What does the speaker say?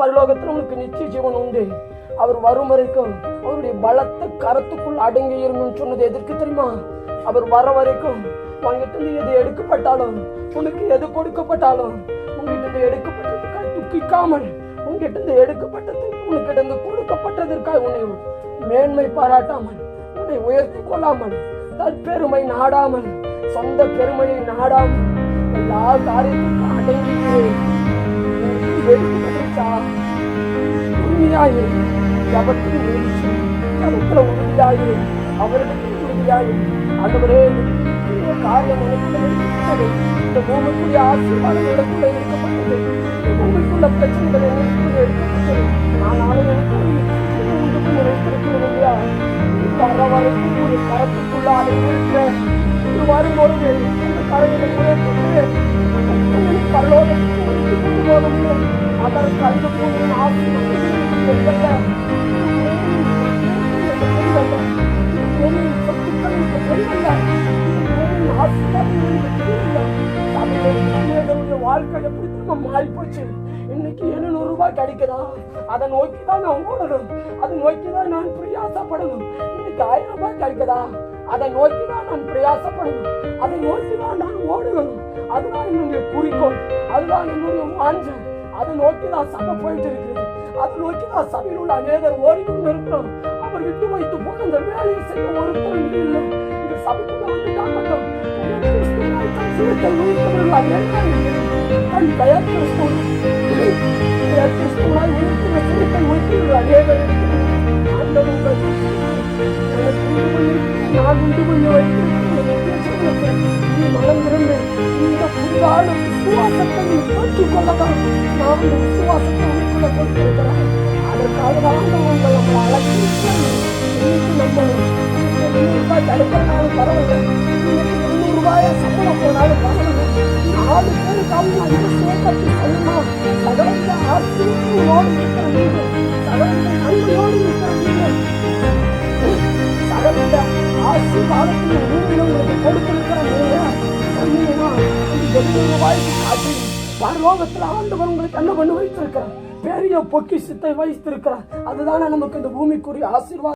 பரலோகத்தில் உங்களுக்கு நித்திய ஜீவன் உண்டு. அவர் வரும் வரைக்கும் அவருடைய பலத்த கரத்துக்குள் அடங்கி இருந்துன்னு சொன்னது எதற்கு தெரியுமா? அவர் வர வரைக்கும் உங்ககிட்ட இருந்து எது எடுக்கப்பட்டாலும், உனக்கு எது கொடுக்கப்பட்டாலும், உங்ககிட்ட இருந்து எடுக்கப்பட்டதுக்காக துக்கிக்காமல், உங்ககிட்ட இருந்து எடுக்கப்பட்டது உனக்கிட்ட இருந்து கொடுக்கப்பட்டதற்காக உன்னை மேன்மை பாராட்டாமல், உன்னை உயர்த்தி கொள்ளாமல், தற்பெருமை நாடாமல், சொந்த பெருமையை நாடாமல், எல்லா காரியத்துக்கும் அடங்கி எடுக்கப்பட்டா உண்மையாயிரு. ஜபத்தில் வீழ்ச்சி, ஜபத்துல உறுதியாயிரு, அவர்களுக்கு உறுதியாயிரு. ஆண்டவரே, காரியம் எடுக்கப்பட்டது, இந்த பூமிக்குரிய ஆசீர்வாதம் இடத்துல எடுக்கப்பட்டது, இந்த பூமிக்குள்ள பிரச்சனைகள் எனக்குள்ள எடுக்கப்பட்டது. ஆனாலும் எனக்கு உண்டு நினைத்திருக்கிறேன் இல்லையா? வர வரைக்கும் ஒரு கரத்துக்குள்ள அதை இருக்க வரும்பொழுது இந்த கரையில உயர்த்திட்டு பரலோகத்துக்கு கொண்டு போக முடியும். அதற்கு அந்த பூமியின் ஆசீர்வாதம் வாழ்க்கை எப்படி திரும்ப மாறி போச்சு. இன்னைக்கு 700 ரூபாய் கிடைக்குதா, அதை நோக்கிதான் நான் ஓடணும், அதை நோக்கிதான் நான் பிரயாசப்படணும். இன்னைக்கு 1000 ரூபாய் கிடைக்குதா, அதை நோக்கிதான் நான் பிரயாசப்படணும், அதை நோக்கிதான் நான் ஓடணும். அதுதான் என்னுடைய குறிக்கோள், அதுதான் என்னுடைய வாஞ்சை. அதை நோக்கிதான் சபை போயிட்டு இருக்குது, அதை நோக்கிதான் சபையில் உள்ள அநேகர் ஓடிக்கொண்டு இருக்கிறோம். அவர் விட்டு வைத்து போன அந்த வேலையை செய்ய ஒருத்தரும் இல்லை. இந்த சபைக்குள்ள வந்துட்டாங்க மனம் இருந்து இந்த புதிதான விசுவாசத்தை நீ பெற்றுக் கொள்ளதான் நாம் இந்த விசுவாசத்தை உங்களுக்குள்ள கொடுத்திருக்கிறோம். அதற்காக தான் உங்களை நம்ம அழைச்சிருக்கிறோம். இன்னைக்கு நம்ம 200 ரூபாய் கிடைக்கிறனாலும் பரவாயில்லை, இன்னைக்கு 200 ரூபாயை சம்பளம் போனாலும் பரவாயில்லை. 4 பேருக்கு அவங்க அந்த சுயப்பற்றி சொல்லணும். சகலத்தை ஆசீர்வாதத்தோடு இருக்கிற நீங்க, சகலத்தை நன்மையோடு இருக்கிற நீங்க, சகலத்தை ஆசீர்வாதத்தில் நீங்களும் உங்களுக்கு கொடுத்திருக்கிற நீங்க சொன்னீங்கன்னா 700 ரூபாய்க்கு காட்டி பரலோகத்தில் ஆண்டவர் உங்களுக்கு என்ன பண்ணி வைத்திருக்கிறார்? பெரிய பொக்கிஷத்தை வைத்திருக்கிறார். அதுதானே நமக்கு இந்த பூமிக்குரிய ஆசீர்வாதம்.